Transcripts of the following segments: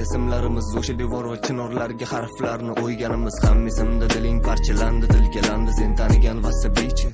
ismlarimiz o'sha devor va chinorlarga harflarni o'yganimiz. Ham esimda diling parchalandi, tilkalandi, sen tanigan vasabichi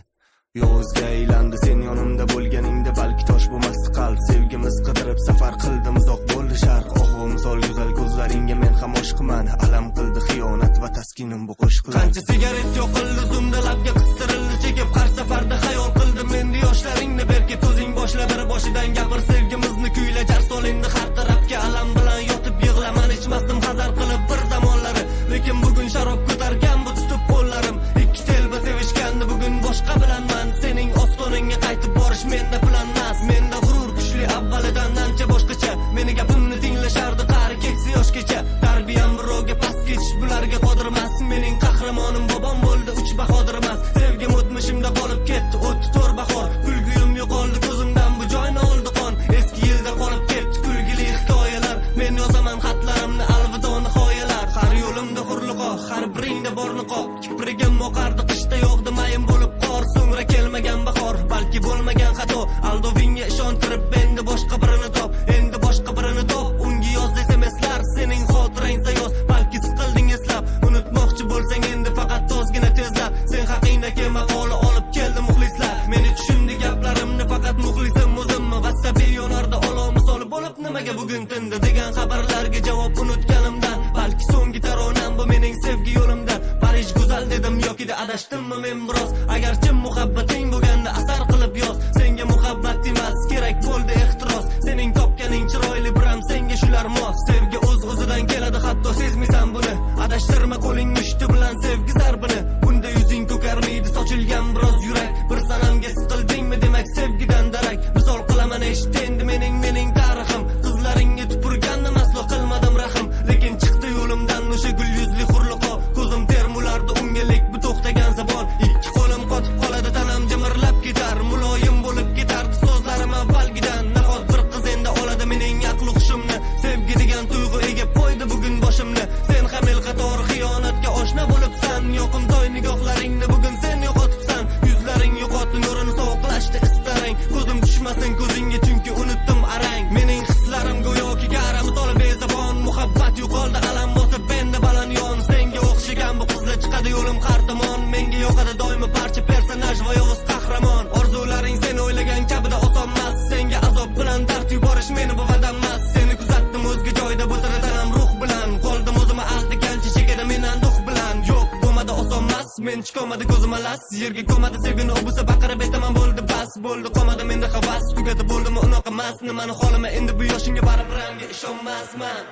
yozga aylandi. Sen yonimda bo'lganingda balki tosh bo'lmasdi qalb. Sevgimiz qidirib safar qildim, uzoq bo'ldi sharq. Ohu misol go'zal ko'zlaringga men ham oshiqman. Alam qildi xiyonat va taskinim bu qo'shiqlar. Qancha sigaret yoqildi zumda labga qistirildi chekib, har safarda xayol qildim endi yoshlaringni berkit o'zing boshla, bir boshidan gapir sevgimizni kuyla, jar sol endi har tarafga. Alam bilan yotib yig'laman, ichmasdim hazar qilib bir zamonlari, lekin bugun sharob ko'targan bu tutib qo'llarim. Ikki telba sevishgandi, bugun boshqa bilanman. Sening ostoningga qaytib borish menda planmas. Menda g'urur kuchli avvalidan ancha boshqacha. Meni gapimni tinglashardi qari keksa yoshgacha. Tarbiyam birovga past ketish bularga qodirmas. Mening qahramonim bobom bo'ldi, uch bahodir emas. Sevgim o'tmishimda qolib ketdi, o'tdi to'r bahor. Kulguyim yo'qoldi ko'zimdan, bu joyni oldi qon. Eski yilda qolib ketdi kulgili hikoyalar. Men yozaman xatlarimni alvido nihoyalar. Har yo'limda hurliqo, har biringda bor niqob. Kiprigim oqardi qishda, yog'di mayin bo'lib qor. So'ngra kelmagan bahor, balki bo'lmagan xato. Aldovingga ishontirib endi boshqa birini top, endi boshqa birini top. Unga yoz SMS'lar, sening xotirang sayoz. Balki siqilding eslab, unutmoqchi bo'lsang endi faqat ozgina tezlab. Sen haqingdagi maqola olib keldi muxlislar. Meni tushundi gaplarimni faqat muxlisim o'zimmi? Vasabiy yonarda olov misoli bo'lib nimaga bugun tindi degan xabarlarga javob unutganimdan. Balki so'nggi taronam bu mening sevgi yo'limda. Parij go'zal dedim yokida adashdimmi men biroz? Agarchi muhabbating bo'lganda asar qilib yoz. Senga muhabbat emas kerak bo'ldi ehtiros. Sening topganing chiroyli biram senga shular mos. Sevgi o'z-o'zidan keladi hatto sezmaysan buni. Adashtirma qo'ling mushti bilan sevgi zarbini. Bunda yuzing ko'karmaydi sochilgan biroz yurak. Bir sanamga siqildingmi demak sevgidan darak. Misol qilaman eshit endi mening tarixim. Qizlaringga tupurgandim aslo qilmadim rahim. Lekin chiqdi yo'limdan o'sha gul yuzli hurliqo. Ko'zim termulardi ungalik bu to'xtagan zabon. Ikki qo'lim qotib qoladi, tanam jimirlab ketar. Muloyim bo'lib ketardi so'zlarim avvalgidan. Nahot bir qiz endi oladi mening aql hushimni. Sevgi degan tuyg'u egib qo'ydi bugun boshimni. Sen ham el qatori xiyonatga oshna bo'libsan. Yoqimtoy nigohlaringni bugun sen yo'qotibsan. Yuzlaring yo'qotdi nurini sovuqlashdi istaring. Ko'zim tushmasin ko'zingga chunki unutdim arang. Mening hislarim go'yoki gara misol bezabon. Muhabbat yo'qoldi alam bosib endi baland yon. Senga o'xshagan bu qizlar chiqadi yo'lim har tomon. Menga yoqadi doimo parcha personaj va yovuz qahramon. Orzularing sen o'ylagan kabida osonmas. Senga azob bilan dard yuborish meni bu vadanmas. Seni kuzatdim o'zga joyda bu tanam ruh bilan. Qoldim o'zimni aldagancha chekada men anduh bilan. Yo'q bo'lmadi osonmas, men chiqolmadi ko'zim alas. Yerga ko'madi sevgini o'busa baqirib aytaman bo'ldi bas. Bo'ldi qolmadi menda havas, tugadi bo'ldimi unaqa emas. Nimani xolima endi bu yoshingga baribir ishonmasman.